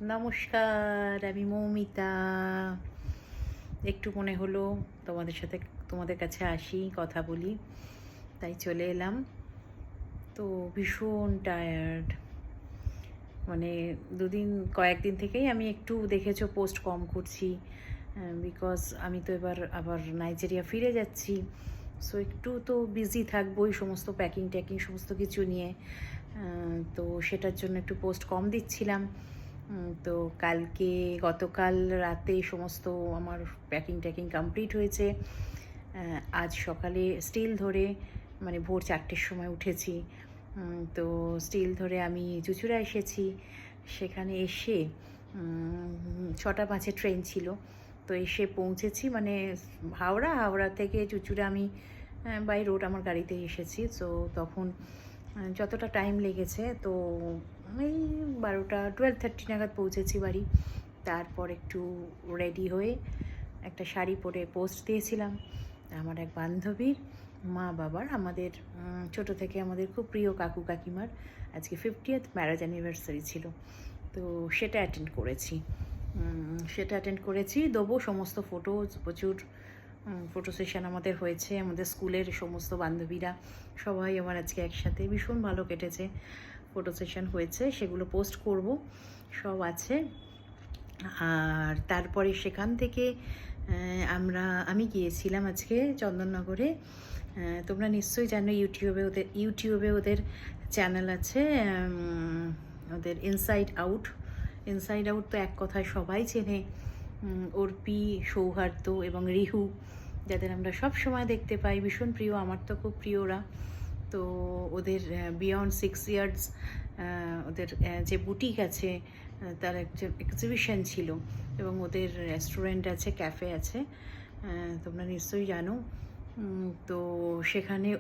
নমস্কার, আমি মৌমিতা। একটু মনে হলো তোমাদের কাছে আসি, কথা বলি, তাই চলে এলাম। তো ভীষণ টায়ার্ড, মানে কয়েকদিন থেকেই আমি একটু দেখেছো পোস্ট কম করছি, বিকজ আমি তো এবার আবার নাইজেরিয়া ফিরে যাচ্ছি। সো একটু তো বিজি থাকবোই, সমস্ত প্যাকিং ট্যাকিং সমস্ত কিছু নিয়ে। তো সেটার জন্য একটু পোস্ট কম দিচ্ছিলাম। তো গতকাল রাতে সমস্ত আমার প্যাকিং ট্যাকিং কমপ্লিট হয়েছে। আজ সকালে স্টিল ধরে, মানে ভোর 4টের সময় উঠেছি। তো স্টিল ধরে আমি চুঁচুড়া এসেছি। সেখানে এসে 6টা 5-এ ট্রেন ছিল, তো এসে পৌঁছেছি মানে হাওড়া থেকে চুঁচুড়া আমি বাই রোড আমার গাড়িতে এসেছি। তো তখন যতটা টাইম লেগেছে, তো এই 12:30 নাগাদ পৌঁছেছি বাড়ি। তারপর একটু রেডি হয়ে একটা শাড়ি পরে পোস্ট দিয়েছিলাম। আমার এক বান্ধবীর মা বাবার, আমাদের ছোট থেকে আমাদের খুব প্রিয় কাকু কাকিমার আজকে 50th ম্যারেজ অ্যানিভার্সারি ছিল। তো সেটা অ্যাটেন্ড করেছি। দেবো সমস্ত ফটোজ, প্রচুর ফটো সেশন আমাদের হয়েছে। আমাদের স্কুলের সমস্ত বান্ধবীরা সবাই আমার আজকে একসাথে, ভীষণ ভালো কেটেছে। ফটো সেশন হয়েছে, সেগুলো পোস্ট করব, সব আছে। আর তারপরে সেখান থেকে আমি গিয়েছিলাম আজকে চন্দননগরে। তোমরা নিশ্চয়ই জানো, ইউটিউবে ওদের চ্যানেল আছে, ওদের ইনসাইড আউট তো এক কথায় সবাই চেনে। অর্পি, সৌহার্দ্য এবং রিহু, যাদের আমরা সব সময় দেখতে পাই, ভীষণ প্রিয়, আমার তো খুব প্রিয় ওরা। তো ওদের বিয়ন্ড 6 ইয়ার্স ওদের যে বুটিক আছে, তার একটা এক্সিবিশন ছিল, এবং ওদের রেস্টুরেন্ট আছে, ক্যাফে আছে, তোমরা নিশ্চয়ই জানো। তো সেখানে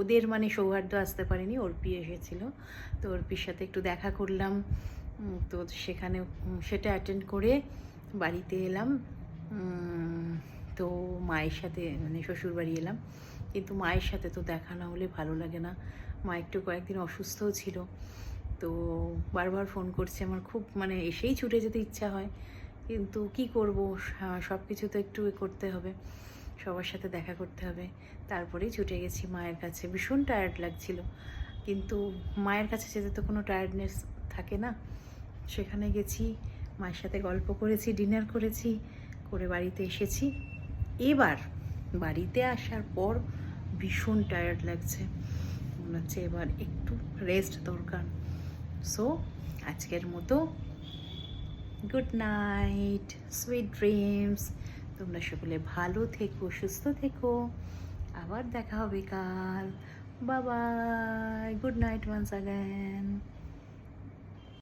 ওদের মানে সৌহার্দ্য আসতে পারেনি, অর্পি এসেছিলো। তো অর্পির সাথে একটু দেখা করলাম। তো সেখানে সেটা অ্যাটেন্ড করে বাড়িতে এলাম। তো মায়ের সাথে, মানে শ্বশুরবাড়ি এলাম, কিন্তু মায়ের সাথে তো দেখা না হলে ভালো লাগে না। মা একটু কয়েকদিন অসুস্থও ছিল, তো বারবার ফোন করছে। আমার খুব মানে এসেই ছুটে যেতে ইচ্ছা হয়, কিন্তু কি করব, সব কিছু তো একটু করতে হবে, সবার সাথে দেখা করতে হবে। তারপরেই ছুটে গেছি মায়ের কাছে। ভীষণ টায়ার্ড লাগছিল, কিন্তু মায়ের কাছে যেতে তো কোনো টায়ার্ডনেস থাকে না। সেখানে গেছি, মায়ের সাথে গল্প করেছি, ডিনার করেছি, করে বাড়িতে এসেছি। এবার বাড়িতে আসার পর ভীষণ টায়ার্ড লাগছে, মনে হচ্ছে এবার একটু রেস্ট দরকার। সো আজকের মতো গুড নাইট, সুইট ড্রিমস। তোমরা সকলে ভালো থেকো, সুস্থ থেকো। আবার দেখা হবে কাল। Bye bye, good night once again.